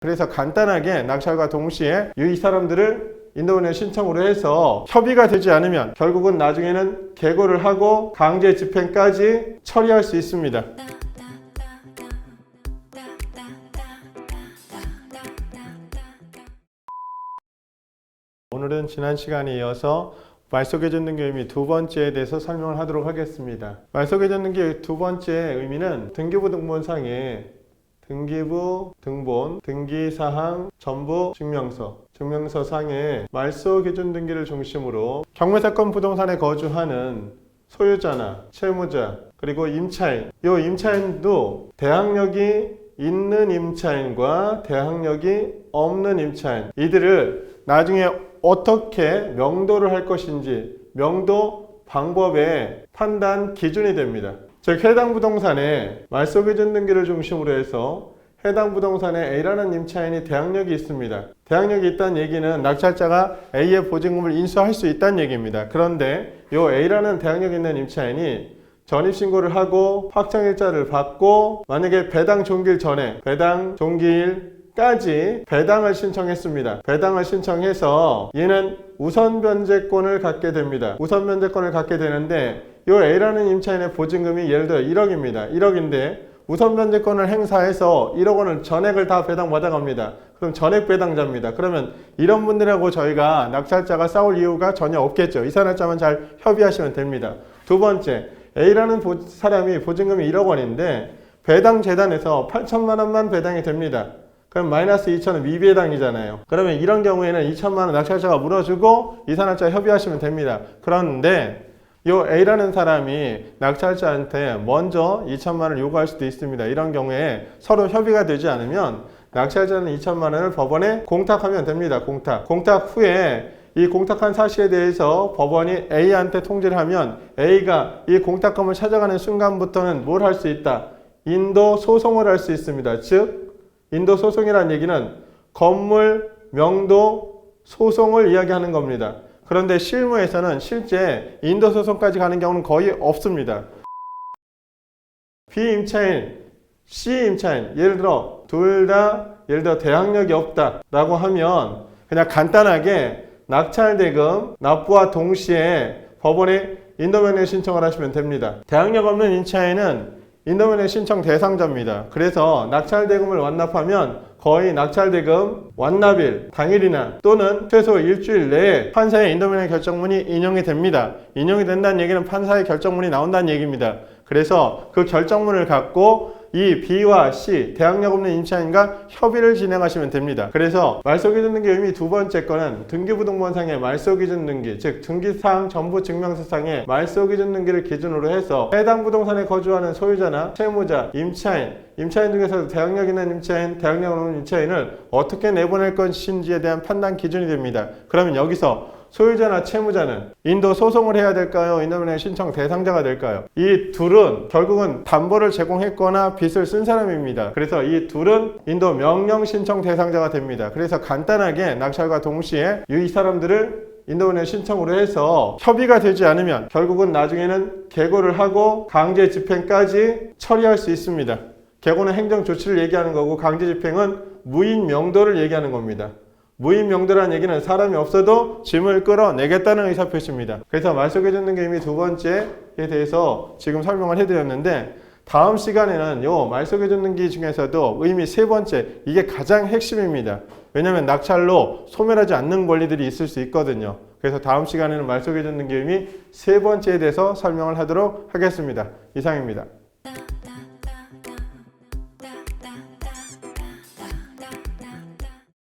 그래서 간단하게 낙찰과 동시에 이 사람들을 인도원에 신청으로 해서 협의가 되지 않으면 결국은 나중에는 개고를 하고 강제 집행까지 처리할 수 있습니다. 오늘은 지난 시간에 이어서 말소개전 등기 의미 두 번째에 대해서 설명을 하도록 하겠습니다. 말소개전 등기 두 번째 의미는 등기부 등본상에 등기부 등본, 등기사항, 전부 증명서 상에 말소기준 등기를 중심으로 경매사건 부동산에 거주하는 소유자나 채무자 그리고 임차인, 이 임차인도 대항력이 있는 임차인과 대항력이 없는 임차인, 이들을 나중에 어떻게 명도를 할 것인지 명도 방법의 판단 기준이 됩니다. 즉 해당 부동산에 말소기준 등기를 중심으로 해서 해당 부동산에 A라는 임차인이 대항력이 있습니다. 대항력이 있다는 얘기는 낙찰자가 A의 보증금을 인수할 수 있다는 얘기입니다. 그런데 이 A라는 대항력 있는 임차인이 전입신고를 하고 확정일자를 받고 만약에 배당 종기일 전에 배당 종기일까지 배당을 신청했습니다. 배당을 신청해서 얘는 우선 변제권을 갖게 됩니다. 우선 변제권을 갖게 되는데 이 A라는 임차인의 보증금이 예를 들어 1억입니다. 1억인데 우선 변제권을 행사해서 1억 원을 전액을 다 배당받아 갑니다. 그럼 전액 배당자입니다. 그러면 이런 분들하고 저희가 낙찰자가 싸울 이유가 전혀 없겠죠. 이사날짜만 잘 협의하시면 됩니다. 두 번째, A라는 사람이 보증금이 1억 원인데 배당 재단에서 8천만 원만 배당이 됩니다. 그럼 마이너스 2천은 미배당이잖아요. 그러면 이런 경우에는 2천만 원 낙찰자가 물어주고 이사날짜 협의하시면 됩니다. 그런데 이 A라는 사람이 낙찰자한테 먼저 2천만 원을 요구할 수도 있습니다. 이런 경우에 서로 협의가 되지 않으면 낙찰자는 2천만 원을 법원에 공탁하면 됩니다. 공탁 후에 이 공탁한 사실에 대해서 법원이 A한테 통지를 하면 A가 이 공탁금을 찾아가는 순간부터는 뭘 할 수 있다? 인도 소송을 할 수 있습니다. 즉 인도 소송이라는 얘기는 건물 명도 소송을 이야기하는 겁니다. 그런데 실무에서는 실제 인도 소송까지 가는 경우는 거의 없습니다. B 임차인, C 임차인, 예를 들어 둘 다 대항력이 없다 라고 하면 그냥 간단하게 낙찰대금 납부와 동시에 법원에 인도면허 신청을 하시면 됩니다. 대항력 없는 임차인은 인도면허 신청 대상자입니다. 그래서 낙찰대금을 완납하면 거의 낙찰대금 완납일 당일이나 또는 최소 일주일 내에 판사의 인도면허 결정문이 인용이 됩니다. 인용이 된다는 얘기는 판사의 결정문이 나온다는 얘기입니다. 그래서 그 결정문을 갖고 이 B와 C, 대항력 없는 임차인과 협의를 진행하시면 됩니다. 그래서 말소기준 등기 의미 두 번째 거는 등기부 등본상의 말소기준 등기, 즉 등기사항 전부 증명서상의 말소기준 등기를 기준으로 해서 해당 부동산에 거주하는 소유자나 채무자, 임차인 중에서도 대항력 있는 임차인, 대항력 없는 임차인을 어떻게 내보낼 것인지에 대한 판단 기준이 됩니다. 그러면 여기서 소유자나 채무자는 인도 소송을 해야 될까요? 인도면허 신청 대상자가 될까요? 이 둘은 결국은 담보를 제공했거나 빚을 쓴 사람입니다. 그래서 이 둘은 인도 명령 신청 대상자가 됩니다. 그래서 간단하게 낙찰과 동시에 이 사람들을 인도면허 신청으로 해서 협의가 되지 않으면 결국은 나중에는 개고를 하고 강제 집행까지 처리할 수 있습니다. 개고는 행정 조치를 얘기하는 거고 강제 집행은 무인 명도를 얘기하는 겁니다. 무인 명도라는 얘기는 사람이 없어도 짐을 끌어내겠다는 의사표시입니다. 그래서 말소기준 등기 의미 두 번째에 대해서 지금 설명을 해드렸는데 다음 시간에는 요 말소기준 등기 중에서도 의미 세 번째, 이게 가장 핵심입니다. 왜냐하면 낙찰로 소멸하지 않는 권리들이 있을 수 있거든요. 그래서 다음 시간에는 말소기준 등기 의미 세 번째에 대해서 설명을 하도록 하겠습니다. 이상입니다.